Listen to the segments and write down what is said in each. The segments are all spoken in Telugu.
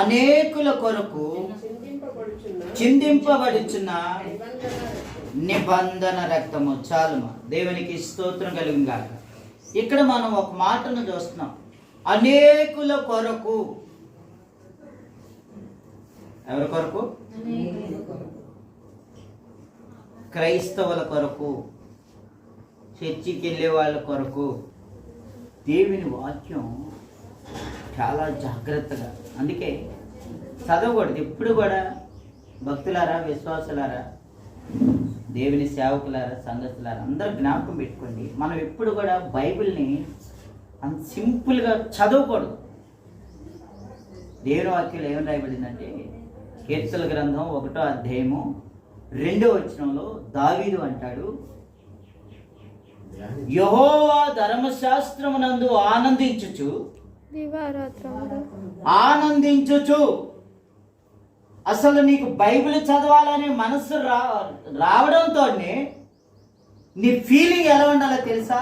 అనేకుల కొరకు చిందింపబడుచున్న నిబంధన రక్తము. చాలుమా, దేవునికి స్తోత్రం కలుగును గాక. ఇక్కడ మనం ఒక మాటను చూస్తున్నాం, అనేకుల కొరకు. ఎవరి కొరకు? క్రైస్తవుల కొరకు, చర్చికి వెళ్ళే వాళ్ళ కొరకు. దేవుని వాక్యం చాలా జాగ్రత్తగా, అందుకే చదవకూడదు ఎప్పుడు కూడా. భక్తులారా, విశ్వాసులారా, దేవుని సేవకులారా, సంఘస్థులారా, అందరూ జ్ఞాపకం పెట్టుకోండి, మనం ఎప్పుడు కూడా బైబిల్ని అంత సింపుల్గా చదవకూడదు. దేవుని వాక్యంలో ఏమని రాయబడిందంటే, కీర్తనల గ్రంథం 1వ అధ్యాయము 2వ వచనంలో దావీదు అంటాడు, యెహోవా ధర్మశాస్త్రమునందు ఆనందించుచు. అసలు నీకు బైబిల్ చదవాలనే మనసు రావడంతో నీ ఫీలింగ్ ఎలా ఉండాలో తెలుసా?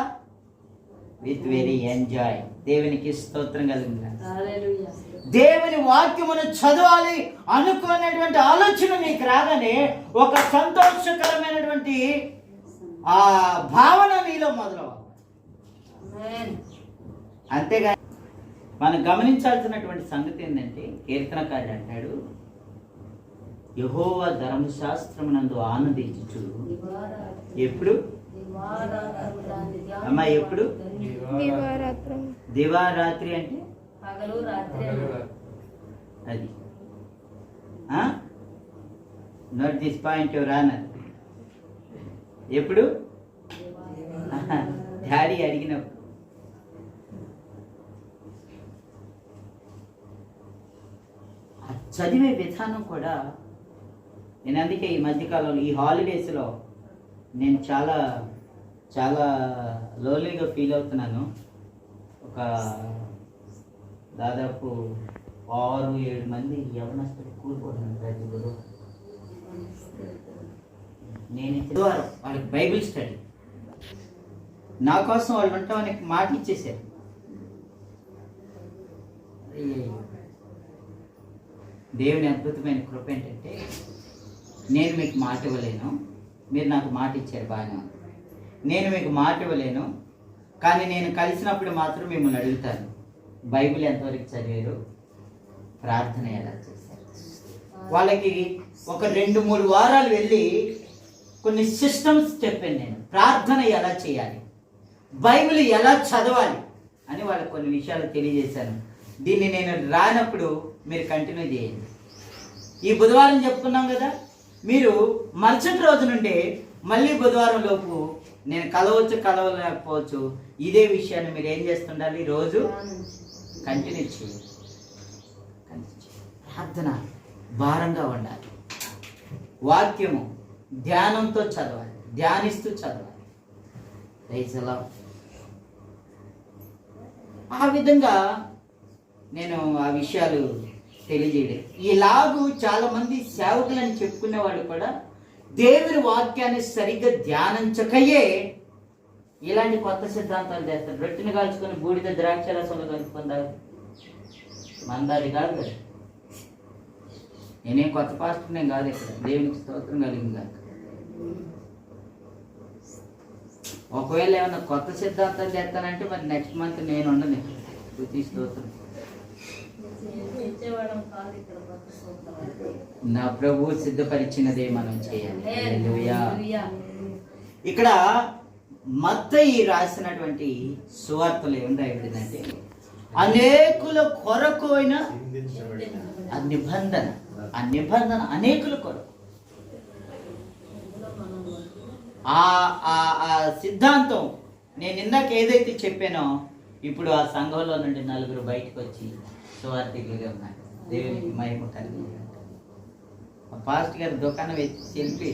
With very enjoy. దేవునికి స్తోత్రం కలిగింది. దేవుని వాక్యమును చదవాలి అనుకునేటువంటి ఆలోచన నీకు రాగానే ఒక సంతోషకరమైనటువంటి ఆ భావన నీలో మొదలవ్వాలి. అంతేగా మనం గమనించాల్సినటువంటి సంగతి ఏంటంటే, కీర్తనకారుడు అంటాడు, యెహోవా ధర్మశాస్త్రమునందు ఆనందించుచు. ఎప్పుడు అమ్మా? ఎప్పుడు? దివారాత్రి అంటే అది. Note this point your honour. ఎప్పుడు? డాడీ అడిగినప్పుడు. చదివే విధానం కూడా నేను అందుకే ఈ మధ్యకాలంలో ఈ హాలిడేస్లో నేను చాలా చాలా లోన్లీగా ఫీల్ అవుతున్నాను. ఒక దాదాపు 6-7 మంది యవనస్తులు కూడుకుంటున్నాను ప్రతి గురువు. నేను బుధవారం వాళ్ళకి బైబిల్ స్టడీ, నా కోసం వాళ్ళు ఉంటామని మాట ఇచ్చేసారు. దేవుని అద్భుతమైన కృప ఏంటంటే, నేను మీకు మాట ఇవ్వలేను, మీరు నాకు మాట ఇచ్చారు, బాగానే ఉంది. నేను మీకు మాట ఇవ్వలేను, కానీ నేను కలిసినప్పుడు మాత్రం మిమ్మల్ని అడుగుతాను, బైబిల్ ఎంతవరకు చదివారు, ప్రార్థన ఎలా చేశారు. వాళ్ళకి ఒక 2-3 వారాలు వెళ్ళి కొన్ని సిస్టమ్స్ చెప్పాను నేను. ప్రార్థన ఎలా చేయాలి, బైబిల్ ఎలా చదవాలి అని వాళ్ళకి కొన్ని విషయాలు తెలియజేశాను. దీన్ని నేను రానప్పుడు మీరు కంటిన్యూ చేయండి. ఈ బుధవారం చెప్పుకున్నాం కదా, మీరు మరుసటి రోజు నుండి మళ్ళీ బుధవారం లోపు నేను కలవచ్చు కలవలేకపోవచ్చు, ఇదే విషయాన్ని మీరు ఏం చేస్తుండాలి, రోజు కంటిన్యూ చేయండి. ప్రార్థన భారంగా ఉండాలి, వాక్యము ధ్యానంతో చదవాలి, ధ్యానిస్తూ చదవాలి. రైతులా ఆ విధంగా నేను ఆ విషయాలు తెలియజేయలేదు. ఇలాగూ చాలామంది సేవకులని చెప్పుకునేవాడు కూడా దేవుని వాక్యాన్ని సరిగ్గా ధ్యానించకయే ఇలాంటి కొత్త సిద్ధాంతాలు చేస్తారు. రొట్టెని కాల్చుకొని బూడిద ద్రాక్ష రసంలో కలుపుకుందారు, మందాది కాదు కదా. నేనేం కొత్త పాస్టర్నే కాదు, ఇక్కడ దేవునికి స్తోత్రం కలిగింది కాదు. ఒకవేళ ఏమన్నా కొత్త సిద్ధాంతాలు చేస్తానంటే మరి నెక్స్ట్ మంత్ నేను ఉండను. స్తుతి స్తోత్రం. నా ప్రభు సిద్ధపరిచినదే మనం చేయాలి. హల్లెలూయా. ఇక్కడ మత్తయి రాసినటువంటి సువార్తలు ఏం రాయబడిందంటే, అనేకుల కొరకు అయిన ఆ నిబంధన అనేకుల కొరకు. ఆ సిద్ధాంతం నేను ఇందాక ఏదైతే చెప్పానో, ఇప్పుడు ఆ సంఘంలో నుండి 4 బయటకు వచ్చి సువార్థికులుగా ఉన్నారు. దేవునికి మహిమ కలిగి. ఆ పాస్ట్ గారు దుకాణం వెళ్ళి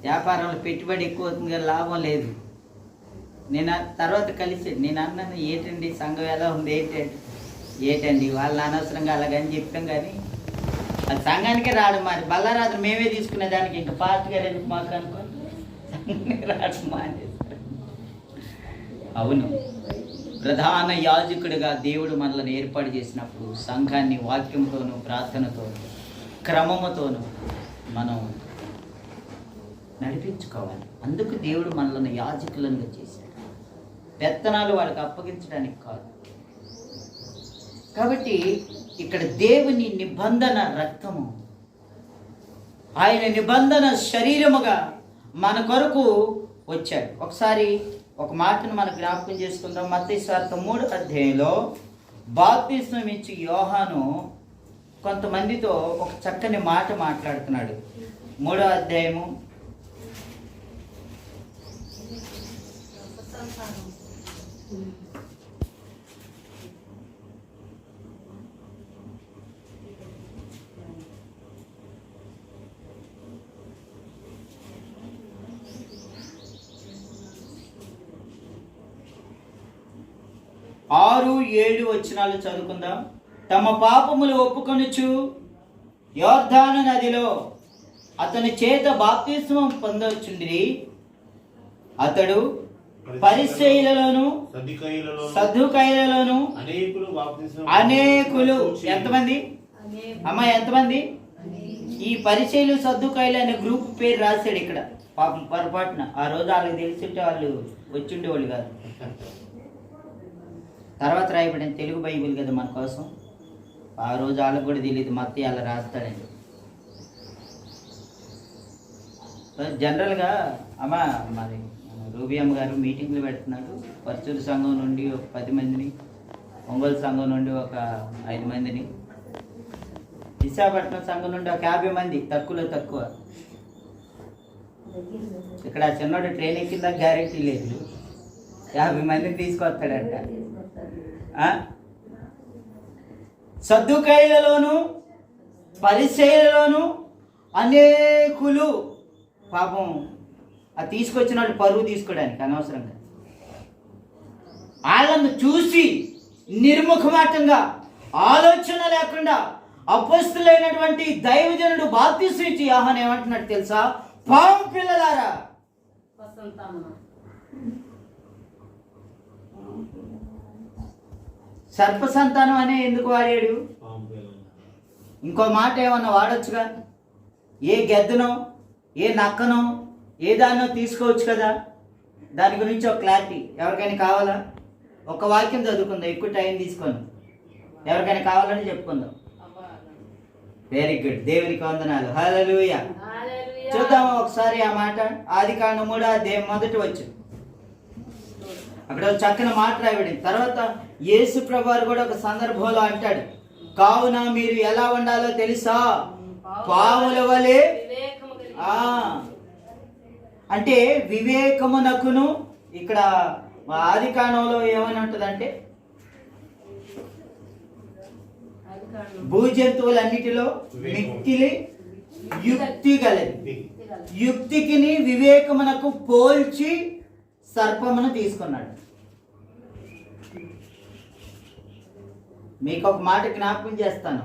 వ్యాపారంలో పెట్టుబడి ఎక్కువ అవుతుంది కదా, లాభం లేదు. నేను తర్వాత కలిసి నేను అన్నాను, ఏంటండి సంఘం ఎలా ఉంది, ఏంటండి వాళ్ళు అనవసరంగా అలాగని చెప్పాం, కానీ అది సంఘానికే రాడు. మరి బల్లారాత్రి మేమే తీసుకునే దానికి ఇంకా పాస్ట్ గారు ఎందుకు మాకు అనుకోని రాడు మానేస్తారు. అవును, ప్రధాన యాజకుడిగా దేవుడు మనల్ని ఏర్పాటు చేసినప్పుడు సంఘాన్ని వాక్యంతోనూ ప్రార్థనతోనూ క్రమముతోనూ మనం నడిపించుకోవాలి. అందుకు దేవుడు మనల్ని యాజకులను చేశాడు. పెత్తనాలు వాళ్ళకి అప్పగించడానికి కాదు. కాబట్టి ఇక్కడ దేవుని నిబంధన రక్తము, ఆయన నిబంధన శరీరముగా మన కొరకు వచ్చాడు. ఒకసారి ఒక మాటను మనం జ్ఞాపకం చేసుకుందాం. మత్తయి సువార్త 3వ అధ్యాయంలో బాప్తిస్మం ఇచ్చి యోహాను కొంతమందితో ఒక చక్కని మాట మాట్లాడుతున్నాడు. 3వ అధ్యాయము 6-7 వచనాలు చదువుకుందాం. తమ పాపములు ఒప్పుకొనుచు యోర్దాను నదిలో అతని చేత బాప్తిస్మం పొందవచ్చుండిరి. అతడు పరిసయ్యులలోను సద్దూకయ్యులలోను అనేకులు ఎంతమంది అమ్మా ఎంతమంది? ఈ పరిసయ్యులు సద్దూకయ్యులు అనే గ్రూప్ పేరు రాశాడు ఇక్కడ. పాపం పొరపాటున ఆ రోజు వాళ్ళకి తెలిసింటే వాళ్ళు వచ్చిండేవాళ్ళు కాదు. తర్వాత రాయబడిన తెలుగు బైబిల్ కదా మన కోసం. ఆ రోజు వాళ్ళకు కూడా తెలియదు మత్తయి అలా రాస్తాడండి. జనరల్గా అమ్మ మరి రూబియమ్మ గారు మీటింగ్లు పెడుతున్నారు. పరచూరు సంఘం నుండి ఒక 10 మందిని, ఒంగోలు సంఘం నుండి ఒక 5 మందిని, విశాఖపట్నం సంఘం నుండి ఒక 50 మంది, తక్కువలో తక్కువ. ఇక్కడ చిన్నోడు ట్రైనింగ్ కింద గ్యారెంటీ లేదు, 50 మందిని తీసుకొస్తాడంట. సద్దూకయ్యులలోను పరిసయ్యులలోను అనేకులు. పాపం అది తీసుకొచ్చిన వాళ్ళు పరువు తీసుకోవడానికి అనవసరంగా వాళ్ళను చూసి నిర్ముఖమాటంగా ఆలోచన లేకుండా అపొస్తలులైనటువంటి దైవజనుడు బాప్తిస్మం ఇచ్చి యోహాను ఏమంటున్నాడు తెలుసా? పాము పిల్లలారా. సర్ప సంతానం అనే ఎందుకు వాడాడు? ఇంకో మాట ఏమన్నా వాడొచ్చుగా. ఏ గెద్దనో ఏ నక్కనో ఏ దాన్నో తీసుకోవచ్చు కదా. దాని గురించి ఒక క్లారిటీ ఎవరికైనా కావాలా? ఒక వాక్యం చదువుకుందాం, ఎక్కువ టైం తీసుకొని. ఎవరికైనా కావాలని చెప్పుకుందాం. వెరీ గుడ్, దేవునికి వందనాలు. హల్లెలూయా. చూద్దాము ఒకసారి ఆ మాట. ఆదికాండం 3వ అధ్యాయం 1వ వచనం. అక్కడ చక్కని మాట రాయబడింది. తర్వాత యేసు ప్రభువారు కూడా ఒక సందర్భంలో అంటాడు, కావున మీరు ఎలా ఉండాలో తెలుసా? పావుల వలె. అంటే వివేకమునకును, ఇక్కడ ఆదికాండంలో ఏమని ఉంటుందంటే భూజంతువులన్నిటిలో మిక్కిలి యుక్తి గలది. యుక్తికిని వివేకమునకు పోల్చి సర్పమును తీసుకున్నాడు. మీకు ఒక మాట జ్ఞాపకం చేస్తాను.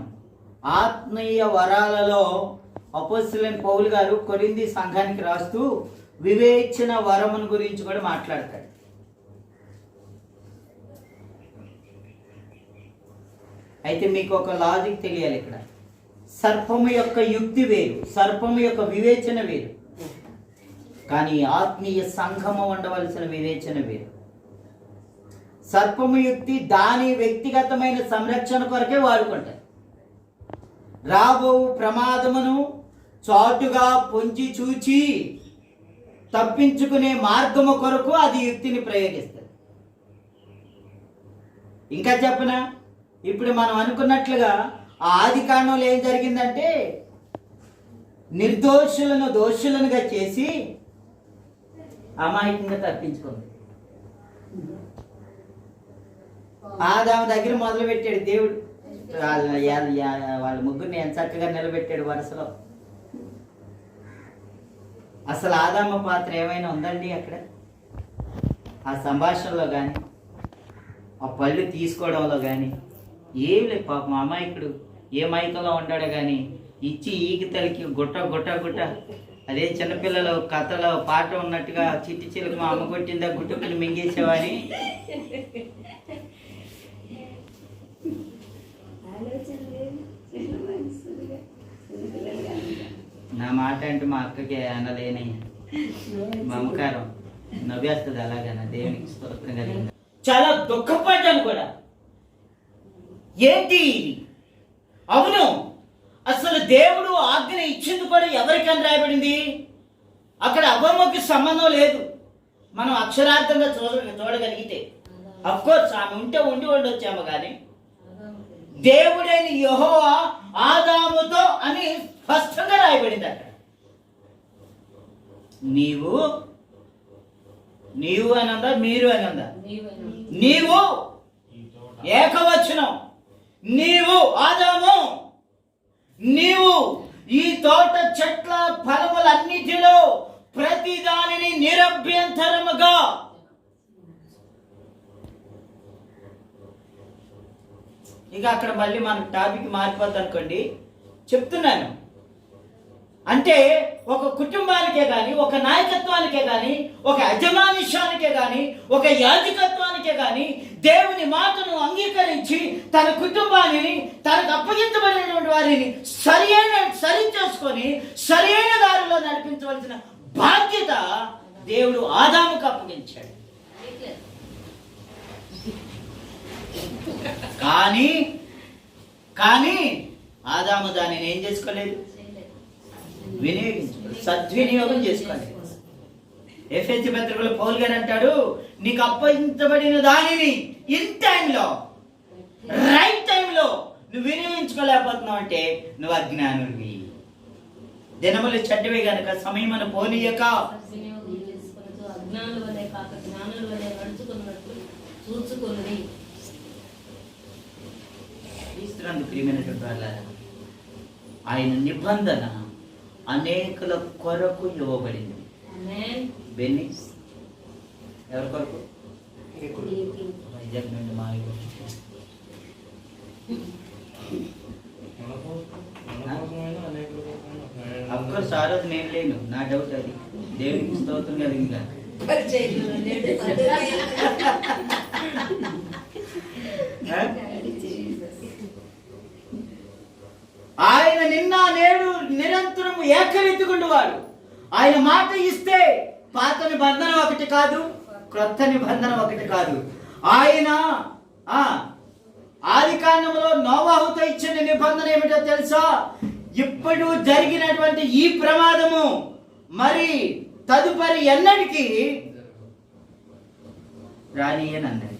ఆత్మీయ వరాలలో అపోస్తలుడైన పౌలు గారు కొరింథీ సంఘానికి రాస్తూ వివేచన వరమును గురించి కూడా మాట్లాడతాడు. అయితే మీకు ఒక లాజిక్ తెలియాలి ఇక్కడ. సర్పము యొక్క యుక్తి వేరు, సర్పము యొక్క వివేచన వేరు. కానీ ఆత్మీయ సంఘము ఉండవలసిన వివేచన వేరు. సర్పము యుక్తి దాని వ్యక్తిగతమైన సంరక్షణ కొరకే వాడుకుంటారు. రాబో ప్రమాదమును చాటుగా పొంచి చూచి తప్పించుకునే మార్గము కొరకు అది యుక్తిని ప్రయోగిస్తుంది. ఇంకా చెప్పనా, ఇప్పుడు మనం అనుకున్నట్లుగా ఆ ఆదికాండంలో ఏం జరిగిందంటే నిర్దోషులను దోషులనుగా చేసి అమాయకంగా తప్పించుకుంది. ఆదాము దగ్గర మొదలు పెట్టాడు దేవుడు. వాళ్ళ ముగ్గురిని ఎంత చక్కగా నిలబెట్టాడు వరుసలో. అసలు ఆదాము పాత్ర ఏమైనా ఉందండి అక్కడ? ఆ సంభాషణలో కానీ ఆ పళ్ళు తీసుకోవడంలో కానీ ఏం లేదు. పాపం అమాయకుడు ఏ మైకంలో ఉంటాడో కానీ ఇచ్చి ఈగితలకి గుట్ట గుట్ట గుట్ట. అదే చిన్నపిల్లలు కథలో పాట ఉన్నట్టుగా చిట్టి చిలుకు మా అమ్మ కొట్టిందా గుట్టుకుని మింగేసేవని నా మాట అంటే మా అక్కకి అనలేని మమకారం నవ్వేస్తుంది అలాగనా. దేవునికి స్తోత్రం కలిగింది. చాలా దుఃఖపడ్డాను కూడా. ఏంటి అవును, అసలు దేవుడు ఆజ్ఞ ఇచ్చింది కూడా ఎవరికని రాయబడింది? అక్కడ అవ్వమ్మకి సంబంధం లేదు. మనం అక్షరార్థంగా చూడగలిగితే అఫ్కోర్స్ ఆమె ఉంటే ఉండి ఉండొచ్చాము, కానీ దేవుడైన యెహోవా ఆదాముతో అని స్పష్టంగా రాయబడింది అక్కడ. నీవు అనందా, మీరు అనందా? నీవు ఏకవచనం. నీవు ఆదాము, నీవు ఈ తోట చెట్ల ఫలములన్నిటిలో ప్రతి దానిని నిరభ్యంతరముగా ఇక అక్కడ మళ్ళీ మన టాపిక్ మారిపోద్ది అనుకోండి. చెప్తున్నాను అంటే ఒక కుటుంబానికే కానీ, ఒక నాయకత్వానికే కానీ, ఒక యజమానిష్యానికే కానీ, ఒక యాజకత్వానికే కానీ దేవుని మాటను అంగీకరించి తన కుటుంబాన్ని, తనకు అప్పగించబడినటువంటి వారిని సరి చేసుకొని సరైన దారిలో నడిపించవలసిన బాధ్యత దేవుడు ఆదాముకు అప్పగించాడు. కానీ ఆదాము దానిని ఏం చేసుకోలేదు, సద్వినియోగం చేసుకోలేదు. ఎఫెసీ పత్రికలో పౌలు గారు అంటాడు, నీకు అప్పగించబడిన దానిని ఇన్ టైంలో, రైట్ టైంలో నువ్వు వినియోగించుకోలేకపోతున్నావు అంటే నువ్వు అజ్ఞానుడివి. దినములు చెడ్డవి గనక సమయమును పోనీయక ప్రియమైనటువంటి వాళ్ళారా, ఆయన నిబంధన అనేకుల కొరకు ఇవ్వబడింది. బెన్ని ఎవరి కొరకు? వైజాగ్ నుండి మా అఫ్కోర్స్ ఆ రోజు నేను లేను, నా డౌట్ అది. దేవునికి స్తోత్రం కలిగింది. ఆయన నిన్న నేడు నిరంతరం ఏకరీతిగుండువాడు. ఆయన మాట ఇస్తే పాత నిబంధన ఒకటి కాదు, క్రొత్త నిబంధన ఒకటి కాదు. ఆయన ఆది కాండంలో నోవాహుతో ఇచ్చిన నిబంధన ఏమిటో తెలుసా? ఇప్పుడు జరిగినటువంటి ఈ ప్రమాదము మరి తదుపరి ఎన్నటికీ రానియని అన్నది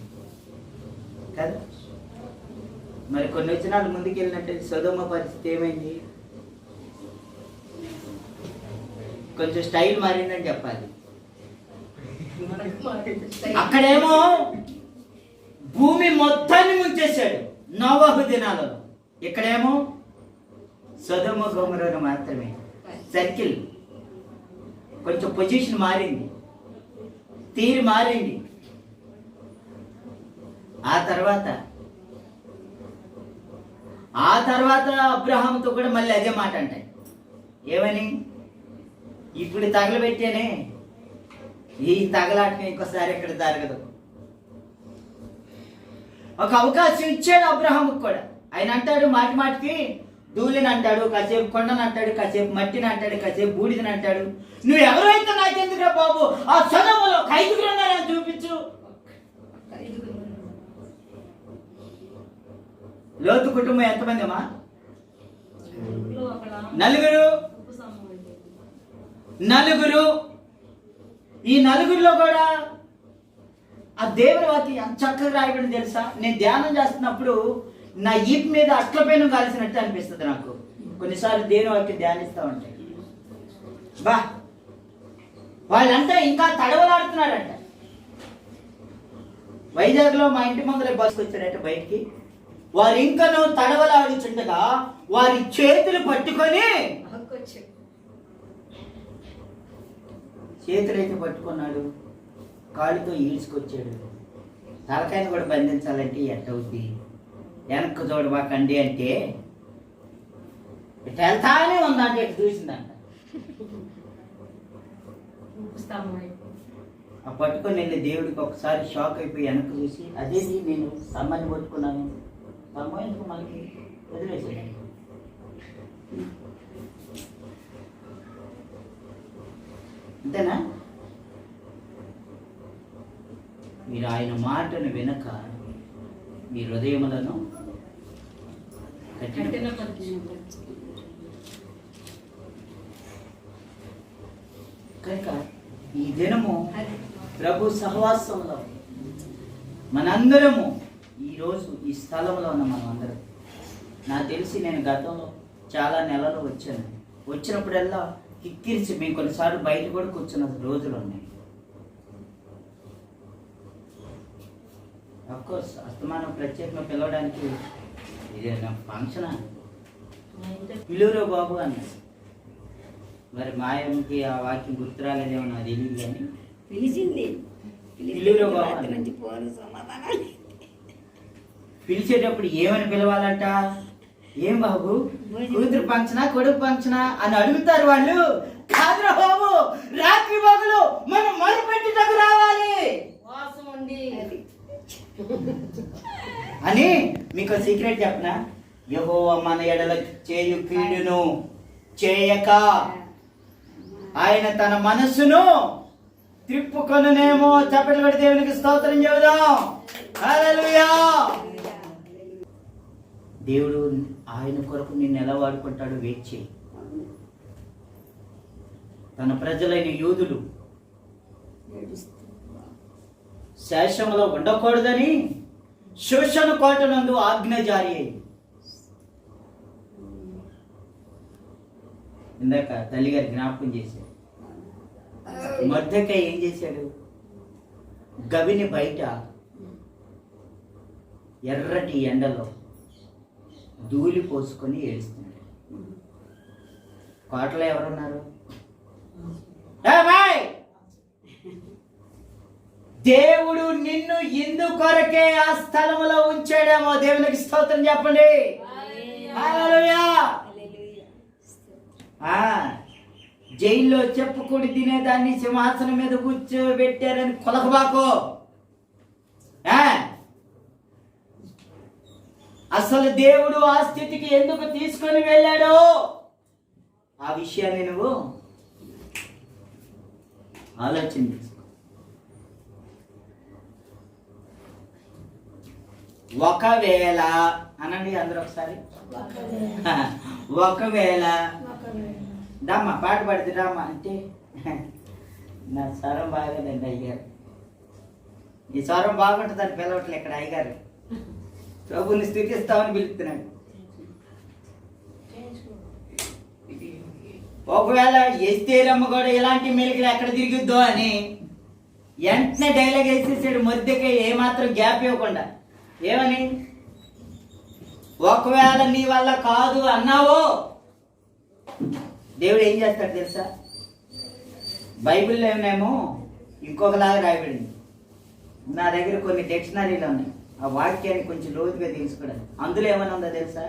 కదా. మరి కొన్ని వచనాలు ముందుకెళ్ళినట్టు సొదొమ పరిస్థితి ఏమైంది? కొంచెం స్టైల్ మారిందని చెప్పాలి. అక్కడేమో భూమి మొత్తాన్ని ముంచేశాడు నోవాహు దినాలలో, ఇక్కడేమో సొదొమ గొమొర్రా మాత్రమే. సర్కిల్ కొంచెం పొజిషన్ మారింది, తీరు మారింది. ఆ తర్వాత అబ్రహాముతో కూడా మళ్ళీ అదే మాట అంటాయి. ఏమని? ఇప్పుడు తగలబెట్టానే, ఈ తగలాటని ఇంకోసారి ఇక్కడ జరగదు. ఒక అవకాశం ఇచ్చాడు అబ్రహాముకు కూడా. ఆయన అంటాడు మాటి మాటికి, ధూళిని అంటాడు, కాసేపు కొండను అంటాడు, కాసేపు మట్టిని అంటాడు, కాసేపు బూడిదని అంటాడు. నువ్వు ఎవరైతే నాకెందుకురా బాబు ఆ సొదొమలో 5 ఉన్నారని చూపించు. లోతు కుటుంబం ఎంతమంది అమ్మా? 4. ఈ 4లో కూడా ఆ దేవుని వాక్యం ఎంత చక్కగా రాయబడింది తెలుసా? నేను ధ్యానం చేస్తున్నప్పుడు నా ఈపు మీద అట్లపైన కాల్సినట్టు అనిపిస్తుంది నాకు. కొన్నిసార్లు దేవుని వాక్యం ధ్యానిస్తూ ఉంటాయి. బా వాళ్ళంతా ఇంకా తడవలాడుతున్నారంట. వైజాగ్లో మా ఇంటి ముందర బస్సు వచ్చారంట బయటికి. వారు ఇంకనూ తడవలాడుచుండగా వారి చేతులు పట్టుకొని, చేతులైతే పట్టుకున్నాడు, కాళ్ళతో ఈడ్చుకొచ్చాడు. తలకాయని కూడా బంధించాలంటే ఎట్టవుద్ది? వెనక్కు చూడబాకండి అంటే ఇటు వెళ్తానే ఉందంటే ఇటు చూసిందంట. ఆ పట్టుకొని వెళ్ళి దేవుడికి ఒకసారి షాక్ అయిపోయి వెనక్కి చూసి, అదేది నేను స్తంభాన్ని పట్టుకున్నాను, స్తంభం ఎందుకు మనకి వదిలేసాడు. అంతేనా? మీరు ఆయన మాటను వినక మీ హృదయములను కనుక ఈ దినము ప్రభు సహవాసంలో మనందరము ఈరోజు ఈ స్థలంలో ఉన్న మనం అందరం, నాకు తెలిసి నేను గతంలో చాలా నెలలు వచ్చాను. వచ్చినప్పుడల్లా కిక్కిరిచి మేము కొన్నిసార్లు బయట కూడా కూర్చున్న రోజులు ఉన్నాయి. అఫ్కోర్స్ అస్తమానం ప్రత్యేకంగా పిలవడానికి ఇదేనా ఫంక్షనా? పిలువురో బాబు అన్నాడు. మరి మాయమ్మకి ఆ వాక్యం గుర్తు రాలేదేమో నాకు తెలియదు, కానీ పిలిచింది. పిలువురో బాబు. పిలిచేటప్పుడు ఏమని పిలవాలంట? ఏం బాబు, కూతురు పంచనా కొడుకు పంచనా అని అడుగుతారు వాళ్ళు. కాదురా బాబు, రాత్రి పగలు మనం మొరపెట్టుటకు రావాలి అని. మీకు సీక్రెట్ చెప్పనా? యెహోవా మన ఎడల చేయు కీడును చేయక ఆయన తన మనస్సును త్రిప్పుకొనునేమో. చప్పట్లు కొట్టి దేవునికి స్తోత్రం చెబుదాం. హల్లెలూయా. దేవుడు ఆయన కొరకు నిన్ను ఎలా వాడుకుంటాడో వెయిట్ చేయి. తన ప్రజలైన యూదులు శేషంలో ఉండకూడదని శోషణ కోటనందు ఆజ్ఞ జారీ అయింది. ఇందాక తల్లిగారు జ్ఞాపకం చేశారు. మొర్దెకై ఏం చేశాడు? గవిని బయట ఎర్రటి ఎండలో ధూళి పోసుకొని ఏడుస్తున్నాడు. కోటలో ఎవరున్నారు? దేవుడు నిన్ను ఇందు కొరకే ఆ స్థలములో ఉంచాడేమో. దేవునికి స్తోత్రం చెప్పండి. హల్లెలూయా. జైల్లో చెప్పుకొని తినేదాన్ని సింహాసనం మీద కూర్చోబెట్టారని కొలకబాకు. అసలు దేవుడు ఆ స్థితికి ఎందుకు తీసుకొని వెళ్ళాడో ఆ విషయాన్ని నువ్వు ఆలోచన చేసుకో. ఒకవేళ అనండి అందరూ ఒకసారి. ఒకవేళ డమ్మా పాట పాడితే డమ్మా అంటే నా స్వరం బాగలేదండి అయ్యారు. ఈ స్వరం బాగుంటుందని పిలవట్లే ఇక్కడ అయ్యారు. ప్రభుని స్థితిస్తామని పిలుస్తున్నాడు. ఒకవేళ ఎస్తేరమ్మ కూడా ఇలాంటి మెలికలు ఎక్కడ తిరిగిద్దో అని వెంటనే డైలాగ్ వేసేసాడు. మొర్దెకై ఏమాత్రం గ్యాప్ ఇవ్వకుండా. ఏమని? ఒకవేళ నీ వల్ల కాదు అన్నావో దేవుడు ఏం చేస్తాడు తెలుసా? బైబిల్లో ఏమేమో ఇంకొకలాగా రాయబడింది. నా దగ్గర కొన్ని డిక్షనరీలు ఉన్నాయి. ఆ వాక్యాన్ని కొంచెం లోతుగా తెలుసుకోవడానికి. అందులో ఏమైనా ఉందో తెలుసా?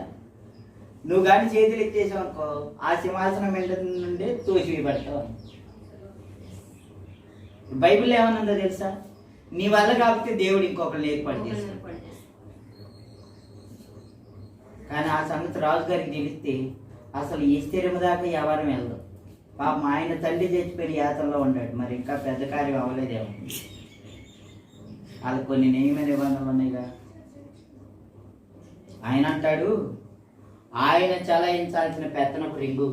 నువ్వు కానీ చేతులు ఎత్తేసావు అనుకో, ఆ సింహాసనం నుండి తోసివేయబడతావు. బైబిల్లో ఏమైనా ఉందో తెలుసా? నీ వల్ల కాకపోతే దేవుడు ఇంకొకరిని ఏర్పాటు చేస్తాడు. కానీ ఆ సంగతి రాజుగారికి తెలిస్తే అసలు ఈ స్థిరము దాకా ఎవరం వెళ్దాం. పాపం ఆయన తండ్రి చచ్చిపోయిన యాతనలో ఉన్నాడు. మరి ఇంకా పెద్ద కార్యం అవ్వలేదేమో. వాళ్ళకి కొన్ని నియమ నిబంధనలు ఉన్నాయిగా. ఆయన అంటాడు, ఆయన చలాయించాల్సిన పెత్తనపు రింగు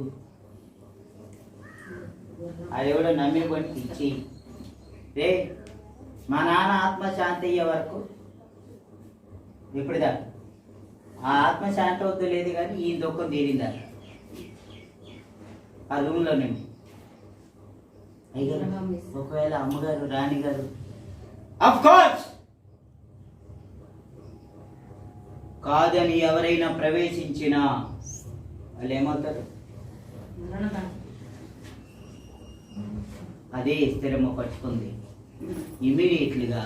అది కూడా నమ్మి కొని ఇచ్చి రే మా నాన్న ఆత్మశాంతి అయ్యే వరకు ఇప్పుడుదా ఆ ఆత్మశాంతి వద్దు లేదు, కానీ ఈ దుఃఖం తీరిందా ఆ రూమ్లో నుండి. అయ్యారు ఒకవేళ అమ్మగారు రాణి గారు ఆఫ్ కోర్స్ కాదని ఎవరైనా ప్రవేశించినా వాళ్ళు ఏమవుతారు? అదే స్థిరము పట్టుకుంది. ఇమీడియట్లీగా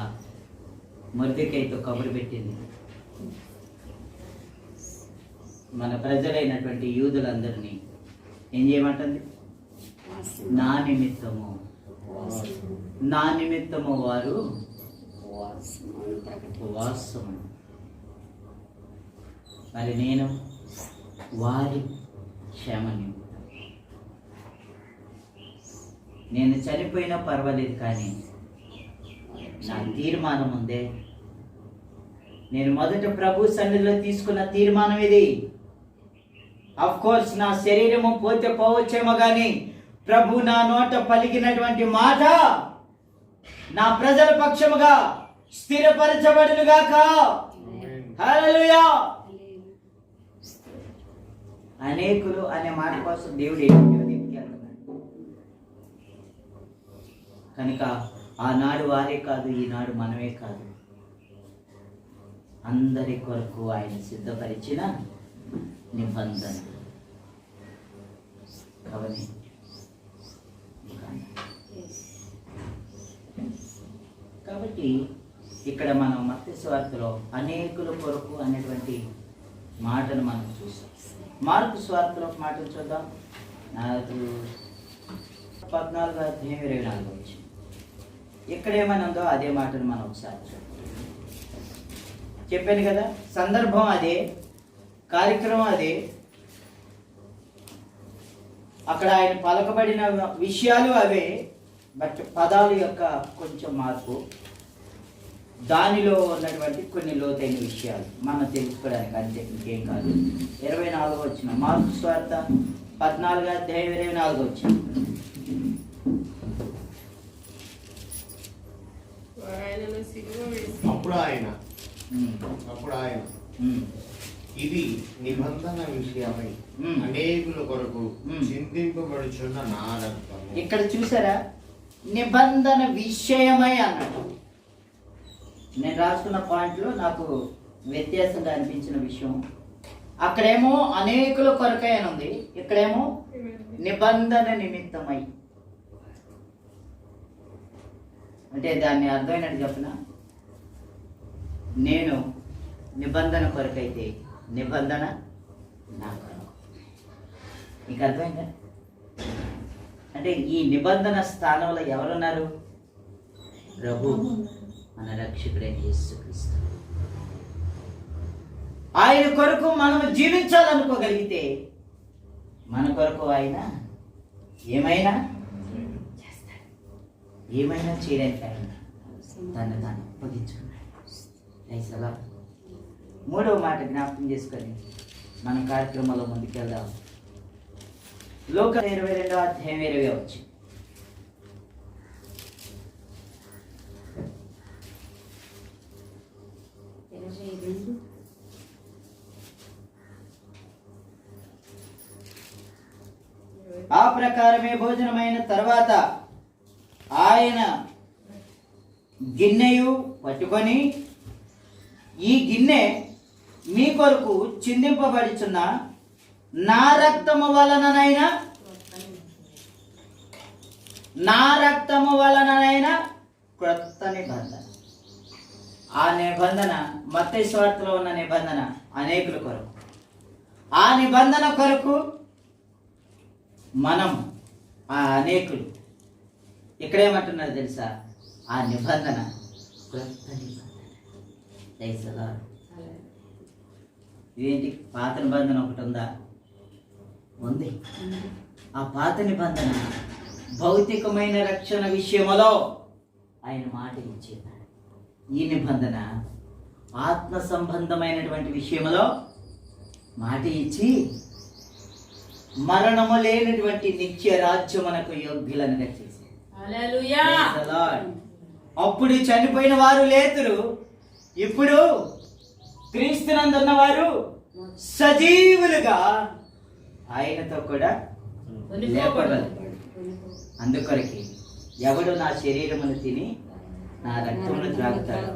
మొర్దెకైతో కబురు పెట్టింది. మన ప్రజలైనటువంటి యూదులందరినీ ఏం చేయమంటుంది? నా నిమిత్తము వారు ఉపవాసము. మరి నేను వారి క్షేమ నిమిత్తం నేను చనిపోయినా పర్వాలేదు, కానీ నా తీర్మానం ఉందే. నేను మొదట ప్రభు సన్నిధిలో తీసుకున్న తీర్మానం ఇది. అఫ్ కోర్స్ నా శరీరము పోతే పోవచ్చేమో, కానీ ప్రభు నా నోట పలికినటువంటి మాట నా ప్రజల పక్షముగా స్థిరపరచబడునుగాక. హల్లెలూయా. అనేకులు అనే మాట కోసం దేవుడు ఎత్తుకెళ్తున్నాడు. కనుక ఆనాడు వారే కాదు, ఈనాడు మనమే కాదు, అందరి కొరకు ఆయన సిద్ధపరిచిన నిబంధన. కాబట్టి ఇక్కడ మనం మత్తయి సువార్తలో అనేకుల కొరకు అనేటువంటి మాటను మనం చూసాం. మార్కు సువార్తలో ఒక మాటను చూద్దాం. 14:24 ఇక్కడ ఏమైనా ఉందో అదే మాటను మనం ఒకసారి చూద్దాం. చెప్పాను కదా, సందర్భం అదే, కార్యక్రమం అదే, అక్కడ ఆయన పలకబడిన విషయాలు అవే, బట్ పదాల యొక్క కొంచెం మార్పు, దానిలో ఉన్నటువంటి కొన్ని లోతైన విషయాలు మనం తెలుసుకోవడానికి, అంతే, ఇంకేం కాదు. 24 వచ్చిన మార్కు సువార్త 14:24 వచ్చిన. అప్పుడు ఆయన ఇది నిబంధన విషయమై అనేకుల కొరకు చింతింపబడుచున్న నా రక్తం. ఇక్కడ చూసారా, నిబంధన విషయమై అన్నాడు. నేను రాసుకున్న పాయింట్లో నాకు వ్యత్యాసంగా అనిపించిన విషయం, అక్కడేమో అనేకుల కొరకై అని ఉంది, ఇక్కడేమో నిబంధన నిమిత్తమై. అంటే దాన్ని అర్థమైనట్టు చెప్పిన, నేను నిబంధన కొరకైతే నిబంధన నా కొరకు. నీకు అర్థమైందా? అంటే ఈ నిబంధన స్థానంలో ఎవరున్నారు? ప్రభు, మన రక్షకుడైన యేసుక్రీస్తు. ఆయన కొరకు మనం జీవించాలనుకోగలిగితే మన కొరకు ఆయన ఏమైనా చేస్తాడు. ఏమైనా చేయడానికి ఆయన తను తాను అప్పగించుకున్నాడు. అలా మూడవ మాట జ్ఞాపకం చేసుకొని మన కార్యక్రమంలో ముందుకెళ్దాం. లోక 22వ అధ్యాయం 20 వచ్చి. ఆ ప్రకారమే భోజనమైన తర్వాత ఆయన గిన్నెయు పట్టుకొని, ఈ గిన్నె మీ కొరకు చిందింపబడుచున్న నా రక్తము వలననైనా క్రొత్త నిబంధన. ఆ నిబంధన మత్తయి సువార్తలో ఉన్న నిబంధన అనేకుల కొరకు. ఆ నిబంధన కొరకు మనం, ఆ అనేకులు ఇక్కడేమంటున్నారు తెలుసా? ఆ నిబంధన క్రొత్త నిబంధన. ఇదేంటి, పాత నిబంధన ఒకటి ఉందా? ఉంది. ఆ పాత నిబంధన భౌతికమైన రక్షణ విషయంలో ఆయన మాట ఇచ్చేది. ఈ నిబంధన ఆత్మ సంబంధమైనటువంటి విషయంలో మాట ఇచ్చి మరణము లేనటువంటి నిత్య రాజ్యమునకు యోగ్యులనుగా చేసేది. అప్పుడు చనిపోయిన వారు లేతురు, ఇప్పుడు క్రీస్తునందున్న వారు సజీవులుగా ఆయనతో కూడా లేపబడతారు. అందుకొరకి ఎవడు నా శరీరమును తిని నా రక్తమును త్రాగుతాడు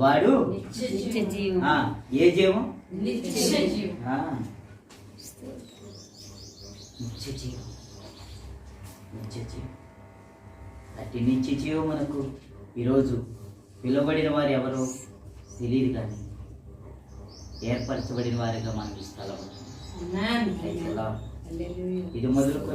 వాడు ఏ జీవం? నిత్య జీవం. అట్టి నిత్య జీవమునకు ఈరోజు పిలువబడిన వారు ఎవరో తెలియదు, కానీ ఏర్పరచబడిన వారిగా మనకి స్థలం. ఇది మొదలుకొని